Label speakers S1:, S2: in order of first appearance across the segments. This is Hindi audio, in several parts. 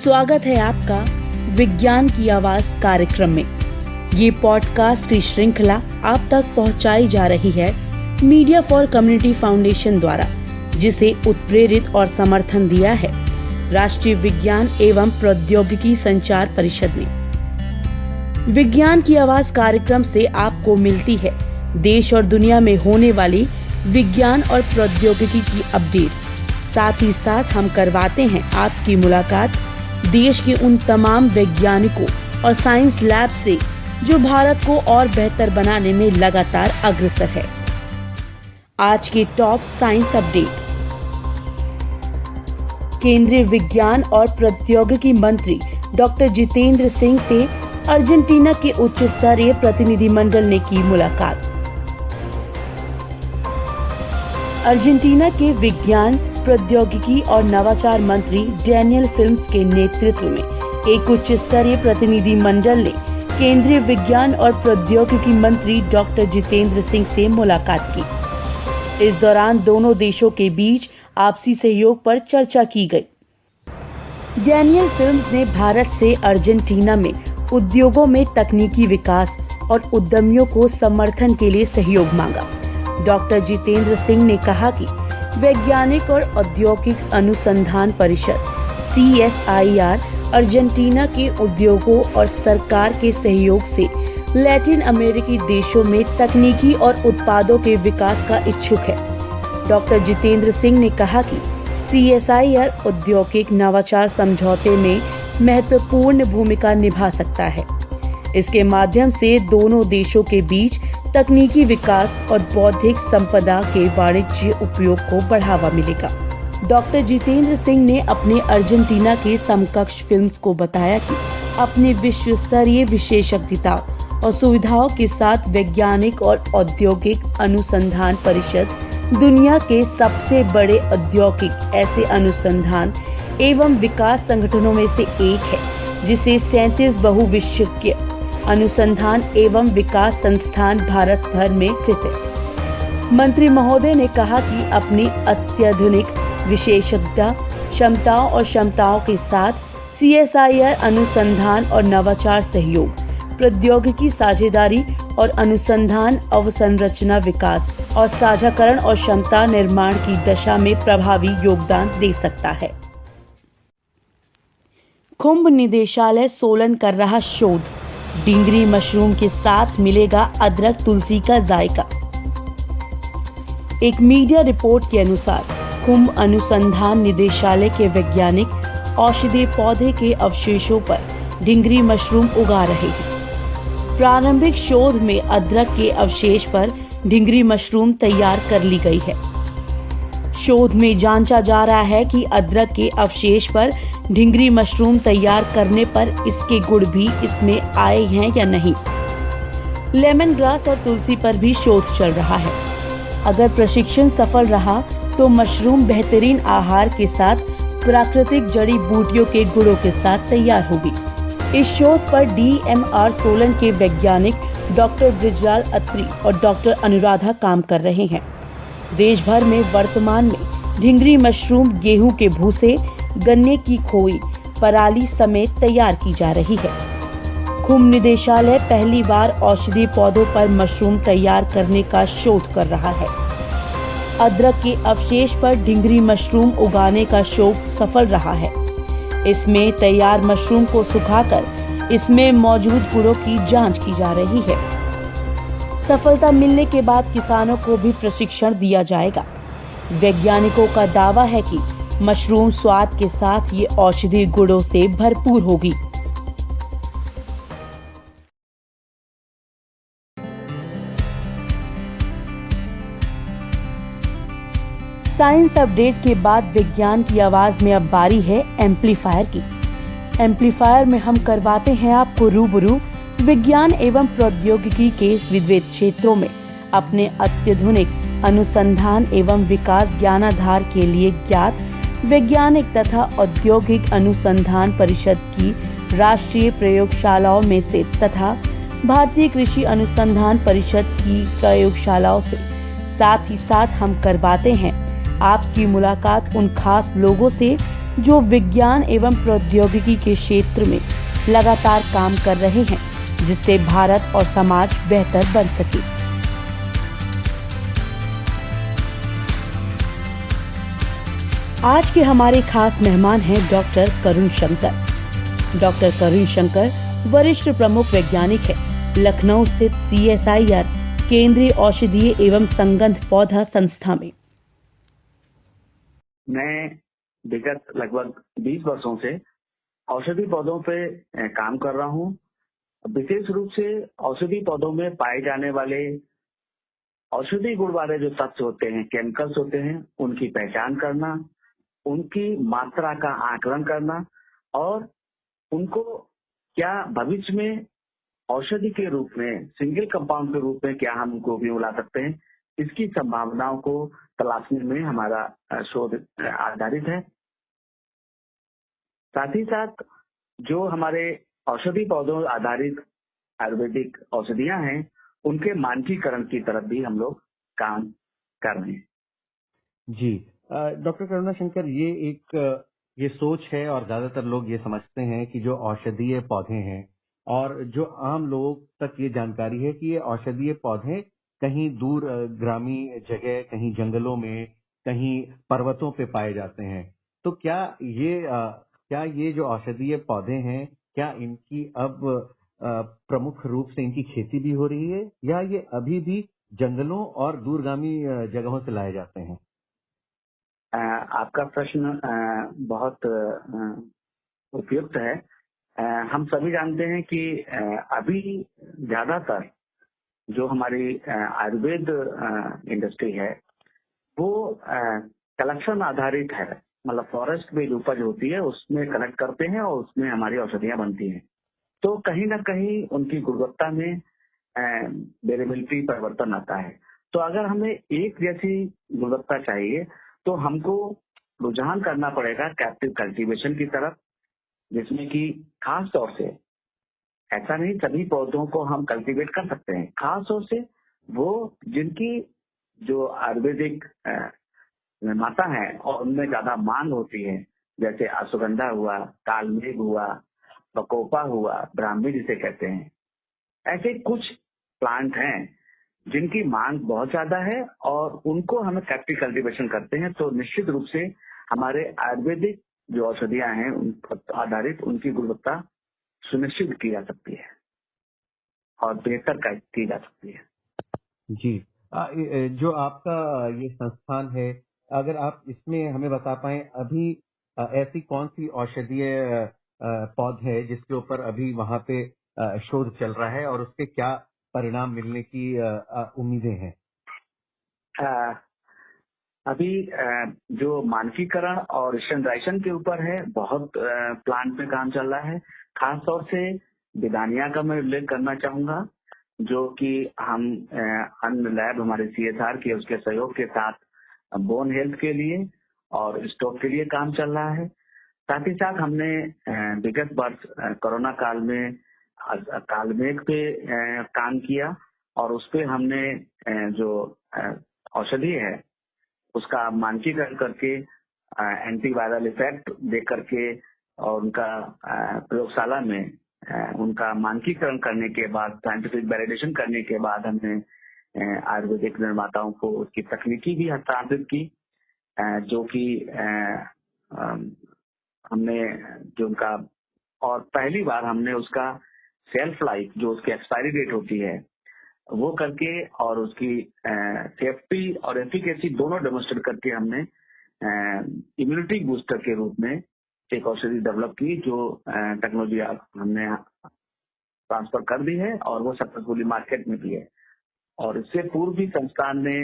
S1: स्वागत है आपका विज्ञान की आवाज कार्यक्रम में। ये पॉडकास्ट की श्रृंखला आप तक पहुंचाई जा रही है मीडिया फॉर कम्युनिटी फाउंडेशन द्वारा, जिसे उत्प्रेरित और समर्थन दिया है राष्ट्रीय विज्ञान एवं प्रौद्योगिकी संचार परिषद ने। विज्ञान की आवाज कार्यक्रम से आपको मिलती है देश और दुनिया में होने वाली विज्ञान और प्रौद्योगिकी की अपडेट। साथ ही साथ हम करवाते हैं आपकी मुलाकात देश के उन तमाम वैज्ञानिकों और साइंस लैब से जो भारत को और बेहतर बनाने में लगातार अग्रसर है। आज के टॉप साइंस अपडेट। केंद्रीय विज्ञान और प्रौद्योगिकी मंत्री डॉक्टर जितेंद्र सिंह से अर्जेंटीना के उच्च स्तरीय प्रतिनिधिमंडल ने की मुलाकात। अर्जेंटीना के विज्ञान, प्रौद्योगिकी और नवाचार मंत्री डैनियल फिल्म्स के नेतृत्व में एक उच्च स्तरीय प्रतिनिधि मंडल ने केंद्रीय विज्ञान और प्रौद्योगिकी मंत्री डॉक्टर जितेंद्र सिंह से मुलाकात की। इस दौरान दोनों देशों के बीच आपसी सहयोग पर चर्चा की गई। डैनियल फिल्म्स ने भारत से अर्जेंटीना में उद्योगों में तकनीकी विकास और उद्यमियों को समर्थन के लिए सहयोग मांगा। डॉक्टर जितेंद्र सिंह ने कहा कि वैज्ञानिक और औद्योगिक अनुसंधान परिषद CSIR अर्जेंटीना के उद्योगों और सरकार के सहयोग से लैटिन अमेरिकी देशों में तकनीकी और उत्पादों के विकास का इच्छुक है। डॉक्टर जितेंद्र सिंह ने कहा कि CSIR औद्योगिक नवाचार समझौते में महत्वपूर्ण भूमिका निभा सकता है। इसके माध्यम से दोनों देशों के बीच तकनीकी विकास और बौद्धिक संपदा के वाणिज्य उपयोग को बढ़ावा मिलेगा। डॉक्टर जितेंद्र सिंह ने अपने अर्जेंटीना के समकक्ष फिल्म्स को बताया कि अपने विश्व स्तरीय विशेषज्ञता और सुविधाओं के साथ वैज्ञानिक और औद्योगिक अनुसंधान परिषद दुनिया के सबसे बड़े औद्योगिक ऐसे अनुसंधान एवं विकास संगठनों में से एक है, जिसे 37 बहुविश्वकीय अनुसंधान एवं विकास संस्थान भारत भर में स्थित है। मंत्री महोदय ने कहा कि अपनी अत्याधुनिक विशेषज्ञता, क्षमताओं और क्षमताओं के साथ CSIR अनुसंधान और नवाचार सहयोग, प्रौद्योगिकी साझेदारी और अनुसंधान अवसंरचना विकास और साझाकरण और क्षमता निर्माण की दशा में प्रभावी योगदान दे सकता है। कुंभ निदेशालय सोलन कर रहा शोध, डिंगरी मशरूम के साथ मिलेगा अदरक तुलसी का जायका। एक मीडिया रिपोर्ट के अनुसार कुंभ अनुसंधान निदेशालय के वैज्ञानिक औषधीय पौधे के अवशेषों पर डिंगरी मशरूम उगा रहे हैं। प्रारंभिक शोध में अदरक के अवशेष पर डिंगरी मशरूम तैयार कर ली गई है। शोध में जांचा जा रहा है कि अदरक के अवशेष पर डिंगरी मशरूम तैयार करने पर इसके गुण भी इसमें आए हैं या नहीं। लेमन ग्रास और तुलसी पर भी शोध चल रहा है। अगर प्रशिक्षण सफल रहा तो मशरूम बेहतरीन आहार के साथ प्राकृतिक जड़ी बूटियों के गुणों के साथ तैयार होगी। इस शोध पर DMR सोलन के वैज्ञानिक डॉक्टर ब्रिजलाल अत्री और डॉक्टर अनुराधा काम कर रहे हैं। देश भर में वर्तमान में डिंगरी मशरूम गेहूं के भूसे, गन्ने की खोई, पराली समेत तैयार की जा रही है। कुंभ निदेशालय पहली बार औषधीय पौधों पर मशरूम तैयार करने का शोध कर रहा है। अदरक के अवशेष पर डिंगरी मशरूम उगाने का शोध सफल रहा है। इसमें तैयार मशरूम को सुखाकर इसमें मौजूद गुणों की जांच की जा रही है। सफलता मिलने के बाद किसानों को भी प्रशिक्षण दिया जाएगा। वैज्ञानिकों का दावा है कि मशरूम स्वाद के साथ ये औषधीय गुणों से भरपूर होगी। साइंस अपडेट के बाद विज्ञान की आवाज में अब बारी है एम्पलीफायर की। एम्पलीफायर में हम करवाते हैं आपको रूबरू विज्ञान एवं प्रौद्योगिकी के विविध क्षेत्रों में अपने अत्याधुनिक अनुसंधान एवं विकास ज्ञानाधार के लिए ज्ञात वैज्ञानिक तथा औद्योगिक अनुसंधान परिषद की राष्ट्रीय प्रयोगशालाओं में से तथा भारतीय कृषि अनुसंधान परिषद की प्रयोगशालाओं से। साथ ही साथ हम करवाते हैं आपकी मुलाकात उन खास लोगों से जो विज्ञान एवं प्रौद्योगिकी के क्षेत्र में लगातार काम कर रहे हैं, जिससे भारत और समाज बेहतर बन सके। आज के हमारे खास मेहमान हैं डॉक्टर करुण शंकर। डॉक्टर करुण शंकर वरिष्ठ प्रमुख वैज्ञानिक है, लखनऊ स्थित CSIR केंद्रीय औषधीय एवं संगंध पौधा संस्था में।
S2: मैं विगत लगभग 20 वर्षों से औषधि पौधों पे काम कर रहा हूँ। विशेष रूप से औषधि पौधों में पाए जाने वाले औषधि गुण वाले जो तत्व होते हैं, केमिकल्स होते हैं, उनकी पहचान करना, उनकी मात्रा का आकलन करना और उनको क्या भविष्य में औषधि के रूप में, सिंगल कंपाउंड के रूप में क्या हम उनको उपयोग ला सकते हैं, इसकी संभावनाओं को तलाशने में हमारा शोध आधारित है। साथ ही साथ जो हमारे औषधि पौधों आधारित आयुर्वेदिक औषधियां हैं, उनके मानकीकरण की तरफ भी हम लोग काम कर रहे हैं।
S3: जी, डॉक्टर करुणा शंकर, ये सोच है और ज्यादातर लोग ये समझते हैं कि जो औषधीय पौधे हैं और जो आम लोगों तक ये जानकारी है कि ये औषधीय पौधे कहीं दूर ग्रामीण जगह, कहीं जंगलों में, कहीं पर्वतों पे पाए जाते हैं। तो क्या ये जो औषधीय पौधे हैं, क्या इनकी अब प्रमुख रूप से इनकी खेती भी हो रही है या ये अभी भी जंगलों और दूरगामी जगहों से लाए जाते हैं?
S2: आपका प्रश्न बहुत उपयुक्त है। हम सभी जानते हैं कि अभी ज्यादातर जो हमारी आयुर्वेद इंडस्ट्री है वो कलेक्शन आधारित है। मतलब फॉरेस्ट में जो उपज होती है उसमें कलेक्ट करते हैं और उसमें हमारी औषधियां बनती हैं। तो कहीं ना कहीं उनकी गुणवत्ता में वेरिएबिलिटी परिवर्तन आता है। तो अगर हमें एक जैसी गुणवत्ता चाहिए तो हमको रुझान करना पड़ेगा कैप्टिव कल्टीवेशन की तरफ, जिसमें कि खास तौर से ऐसा नहीं सभी पौधों को हम कल्टीवेट कर सकते हैं, खास तौर से वो जिनकी जो आयुर्वेदिक निर्माता है और उनमें ज्यादा मांग होती है, जैसे अश्वगंधा हुआ, कालमेघ हुआ, बकोपा हुआ, ब्राह्मी जिसे कहते हैं। ऐसे कुछ प्लांट हैं जिनकी मांग बहुत ज्यादा है और उनको हम कैप्टिव कल्टीवेशन करते हैं, तो निश्चित रूप से हमारे आयुर्वेदिक जो औषधियां हैं उन पर आधारित उनकी गुणवत्ता सुनिश्चित की जा सकती है और बेहतर की जा सकती है।
S3: जी, जो आपका ये संस्थान है, अगर आप इसमें हमें बता पाएं अभी ऐसी कौन सी औषधीय पौध है जिसके ऊपर अभी वहां पे शोध चल रहा है और उसके क्या परिणाम मिलने की उम्मीदें हैं?
S2: अभी जो मानकीकरण और स्टैंडर्डाइजेशन के ऊपर है, बहुत प्लांट में काम चल रहा है। खास तौर से विदानिया का मैं उल्लेख करना चाहूंगा, जो कि हम अन्य लैब हमारे CSR के उसके सहयोग के साथ बोन हेल्थ के लिए और स्टोक के लिए काम चल रहा है। साथ ही साथ हमने विगत वर्ष कोरोना काल में कालमेघ पे काम किया और उस पे हमने जो औषधि है उसका मानकीकरण करके एंटीवायरल इफेक्ट देख करके और उनका प्रयोगशाला में उनका मानकीकरण करने के बाद, साइंटिफिक वैलिडेशन करने के बाद हमने आयुर्वेदिक निर्माताओं को उसकी तकनीकी भी हस्तांतरित की, जो कि हमने जो उनका और पहली बार हमने उसका सेल्फ लाइफ, जो उसकी एक्सपायरी डेट होती है, वो करके और उसकी सेफ्टी और एफिकेसी दोनों डेमोन्स्ट्रेट करके हमने इम्यूनिटी बूस्टर के रूप में एक औषधि डेवलप की, जो टेक्नोलॉजी हमने ट्रांसफर कर दी है और वो सक्सेसफुली मार्केट में भी है। और इससे पूर्व भी संस्थान ने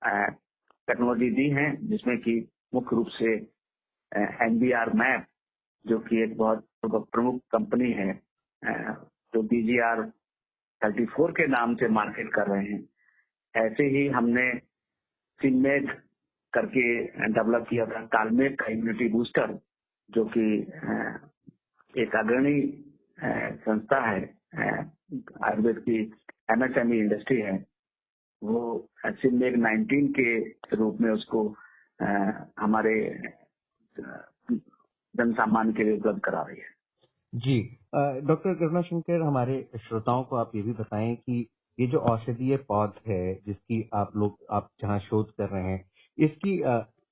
S2: टेक्नोलॉजी दी है, जिसमें कि मुख्य रूप से NBR मैप, जो कि एक बहुत प्रमुख कंपनी है, जो BGR 34 के नाम से मार्केट कर रहे हैं। ऐसे ही हमने सिनमेग करके डेवलप किया था कालमेघ का इम्यूनिटी बूस्टर, जो कि एक अग्रणी संस्था है आयुर्वेद की, MSME इंडस्ट्री है। वो सिनमेग 19 के रूप में उसको हमारे जन सामान्य के लिए उपलब्ध करा रही है।
S3: जी। डॉक्टर करुणाशंकर, हमारे श्रोताओं को आप ये भी बताएं कि ये जो औषधीय पौध है जिसकी आप जहाँ शोध कर रहे हैं, इसकी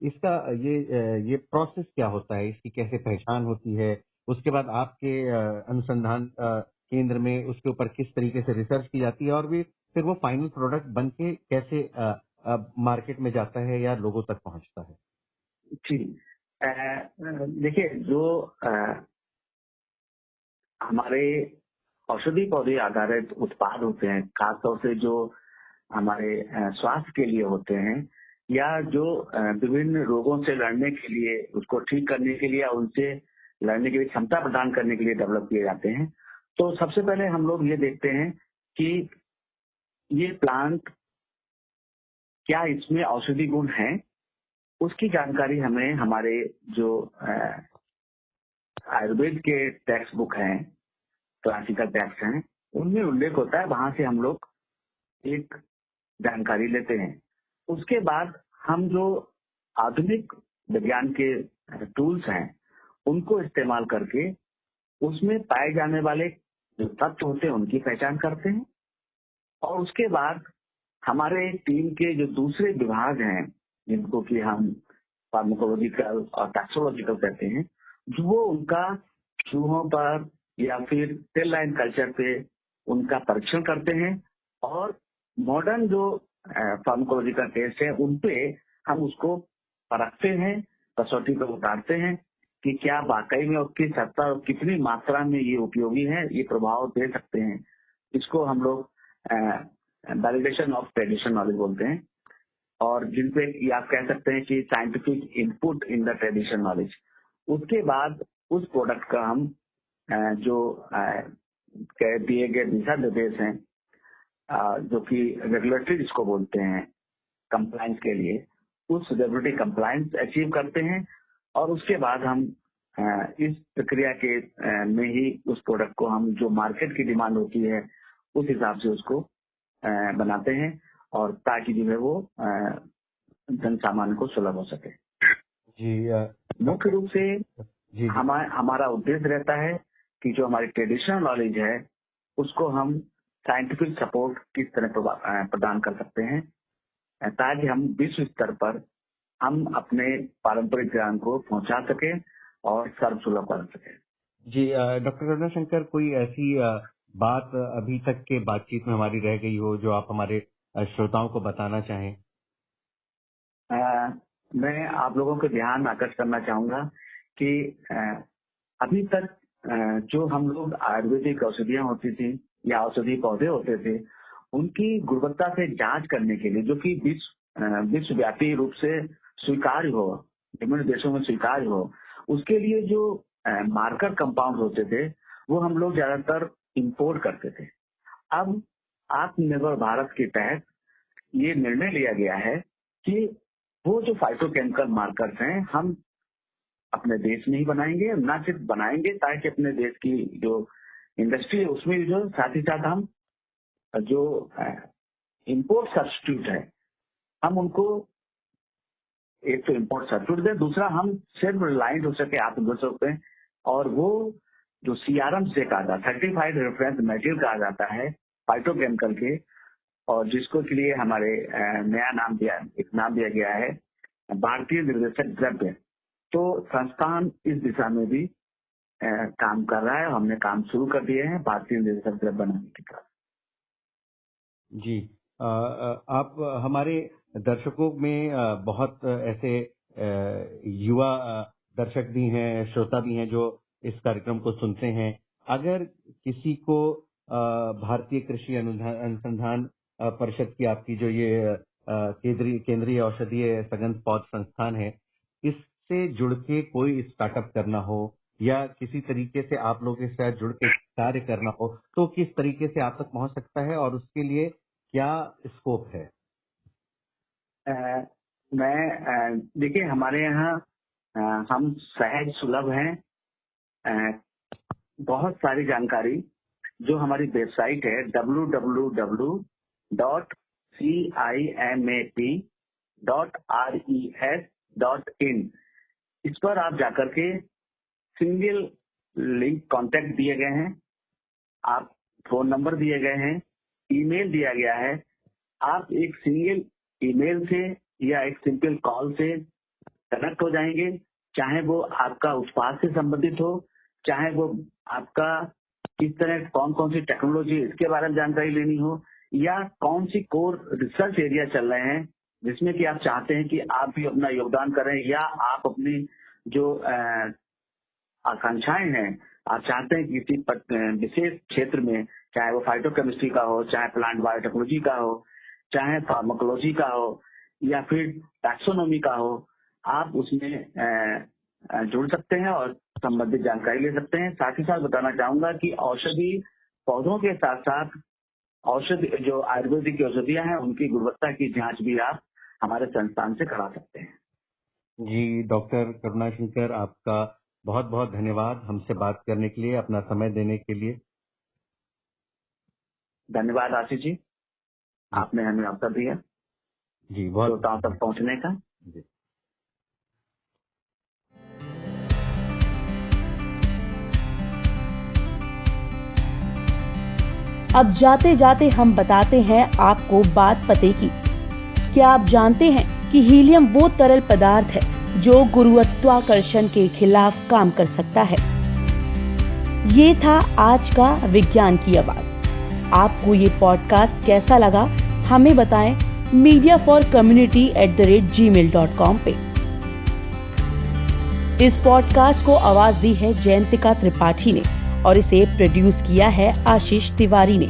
S3: इसका ये प्रोसेस क्या होता है, इसकी कैसे पहचान होती है, उसके बाद आपके अनुसंधान केंद्र में उसके ऊपर किस तरीके से रिसर्च की जाती है और फिर वो फाइनल प्रोडक्ट बन के कैसे मार्केट में जाता है या लोगों तक पहुंचता है?
S2: जी, देखिए, जो हमारे औषधि पौधे आधारित उत्पाद होते हैं, खासतौर से जो हमारे स्वास्थ्य के लिए होते हैं या जो विभिन्न रोगों से लड़ने के लिए, उसको ठीक करने के लिए या उनसे लड़ने के लिए क्षमता प्रदान करने के लिए डेवलप किए जाते हैं। तो सबसे पहले हम लोग ये देखते हैं कि ये प्लांट क्या इसमें औषधि गुण हैं, उसकी जानकारी हमें हमारे जो आयुर्वेद के टेक्स्ट बुक हैं, क्लासिकल टेक्स्ट हैं, उनमें उल्लेख होता है। वहां से हम लोग एक जानकारी लेते हैं। उसके बाद हम जो आधुनिक विज्ञान के टूल्स हैं, उनको इस्तेमाल करके उसमें पाए जाने वाले जो तत्व होते हैं उनकी पहचान करते हैं। और उसके बाद हमारे टीम के जो दूसरे विभाग हैं, जिनको कि हम फार्माकोलॉजिकल और टैक्सोलॉजिकल कहते हैं, जो वो उनका चूहों पर या फिर सेल लाइन कल्चर पे उनका परीक्षण करते हैं और मॉडर्न जो फार्माकोलॉजिकल टेस्ट है उन पे हम उसको परखते हैं, कसौटी पर उतारते हैं कि क्या वाकई में उसकी सत्ता और कितनी मात्रा में ये उपयोगी है, ये प्रभाव दे सकते हैं। इसको हम लोग वैलिडेशन ऑफ ट्रेडिशनल नॉलेज बोलते हैं, और जिनपे आप कह सकते हैं कि scientific input in the traditional knowledge. उसके बाद उस प्रोडक्ट का हम जो दिए गए दिशा निर्देश हैं, जो कि रेगुलेटरी जिसको बोलते हैं कंप्लायंस के लिए, उस रेगुलेटरी कंप्लायंस अचीव करते हैं और उसके बाद हम इस प्रक्रिया के में ही उस प्रोडक्ट को हम जो मार्केट की डिमांड होती है उस हिसाब से उसको बनाते हैं, और ताकि जो है वो जन सामान्य को सुलभ हो सके।
S3: जी,
S2: मुख्य रूप से
S3: जी,
S2: हमारा उद्देश्य रहता है कि जो हमारी ट्रेडिशनल नॉलेज है उसको हम साइंटिफिक सपोर्ट किस तरह प्रदान कर सकते हैं, ताकि हम विश्व स्तर पर हम अपने पारंपरिक ज्ञान को पहुंचा सके और सर्वसुलभ कर सके।
S3: जी। डॉक्टर करुणाशंकर, कोई ऐसी बात अभी तक के बातचीत में हमारी रह गई हो जो आप हमारे श्रोताओं को बताना चाहें?
S2: मैं आप लोगों को ध्यान आकर्षित करना चाहूंगा कि अभी तक जो हम लोग आयुर्वेदिक औषधियां होती थी या औषधि पौधे होते थे, उनकी गुणवत्ता से जांच करने के लिए, जो कि विश्वव्यापी रूप से स्वीकार्य हो, विभिन्न देशों में स्वीकार्य हो, उसके लिए जो मार्कर कंपाउंड होते थे वो हम लोग ज्यादातर इंपोर्ट करते थे। अब आत्मनिर्भर भारत के तहत ये निर्णय लिया गया है कि वो जो फाइटोकेमिकल मार्कर्स हैं हम अपने देश में ही बनाएंगे, ना सिर्फ बनाएंगे ताकि अपने देश की जो इंडस्ट्री है उसमें भी जो साथ ही साथ हम जो इंपोर्ट सब्स्टिट्यूट है हम उनको एक तो इंपोर्ट सब्स्टिट्यूट दें, दूसरा हम सिर्फ रिलायंट हो सके, आत्मनिर्भर हो सके, और वो जो CRM से कहा जाता है, सर्टिफाइड रेफरेंस मटेरियल कहा जाता है फाइटोकेमिकल के, और जिसको के लिए हमारे नया नाम दिया गया है भारतीय निर्देशक द्रव्य। तो संस्थान इस दिशा में भी काम कर रहा है, हमने काम शुरू कर दिए हैं भारतीय निर्देशक द्रव्य बनाने के कारण।
S3: जी, आप हमारे दर्शकों में बहुत ऐसे युवा दर्शक भी हैं, श्रोता भी हैं जो इस कार्यक्रम को सुनते हैं। अगर किसी को भारतीय कृषि अनुसंधान परिषद की आपकी जो ये केंद्रीय औषधीय सघन पौध संस्थान है, इससे जुड़ के कोई स्टार्टअप करना हो या किसी तरीके से आप लोगों के साथ जुड़ के कार्य करना हो, तो किस तरीके से आप तक पहुंच सकता है और उसके लिए क्या स्कोप है?
S2: देखिए, हमारे यहाँ हम सहज सुलभ हैं। बहुत सारी जानकारी जो हमारी वेबसाइट है www.cimat.res.in, इस पर आप जाकर के सिंगल लिंक कॉन्टेक्ट दिए गए हैं, आप फोन नंबर दिए गए हैं, ईमेल दिया गया है। आप एक सिंगल ईमेल से या एक सिंपल कॉल से कनेक्ट हो जाएंगे, चाहे वो आपका उत्पाद से संबंधित हो, चाहे वो आपका किस तरह कौन कौन सी टेक्नोलॉजी इसके बारे में जानकारी लेनी हो, या कौन सी कोर रिसर्च एरिया चल रहे हैं जिसमें कि आप चाहते हैं कि आप भी अपना योगदान करें, या आप अपनी जो आकांक्षाएं हैं, आप चाहते हैं कि किसी विशेष क्षेत्र में, चाहे वो फाइटोकेमिस्ट्री का हो, चाहे प्लांट बायोटेक्नोलॉजी का हो, चाहे फार्माकोलॉजी का हो, या फिर टैक्सोनॉमी का हो, आप उसमें जुड़ सकते हैं और संबंधित जानकारी ले सकते हैं। साथ ही साथ बताना चाहूंगा कि औषधि पौधों के साथ साथ औषधि जो आयुर्वेदिक औषधियां हैं उनकी गुणवत्ता की जांच भी आप हमारे संस्थान से करा सकते हैं।
S3: जी, डॉक्टर करुणाशंकर, आपका बहुत बहुत धन्यवाद हमसे बात करने के लिए, अपना समय देने के लिए।
S2: धन्यवाद आशीष जी, आपने हमें अवसर दिया
S3: जी, बहुत
S2: श्रोताओं तक पहुंचने का।
S3: जी।
S1: अब जाते जाते हम बताते हैं आपको बात पते की। क्या आप जानते हैं कि हीलियम वो तरल पदार्थ है जो गुरुत्वाकर्षण के खिलाफ काम कर सकता है। ये था आज का विज्ञान की आवाज। आपको ये पॉडकास्ट कैसा लगा हमें बताएं mediaforcommunity@gmail.com पे। इस पॉडकास्ट को आवाज दी है जयंतिका त्रिपाठी ने और इसे प्रोड्यूस किया है आशीष तिवारी ने।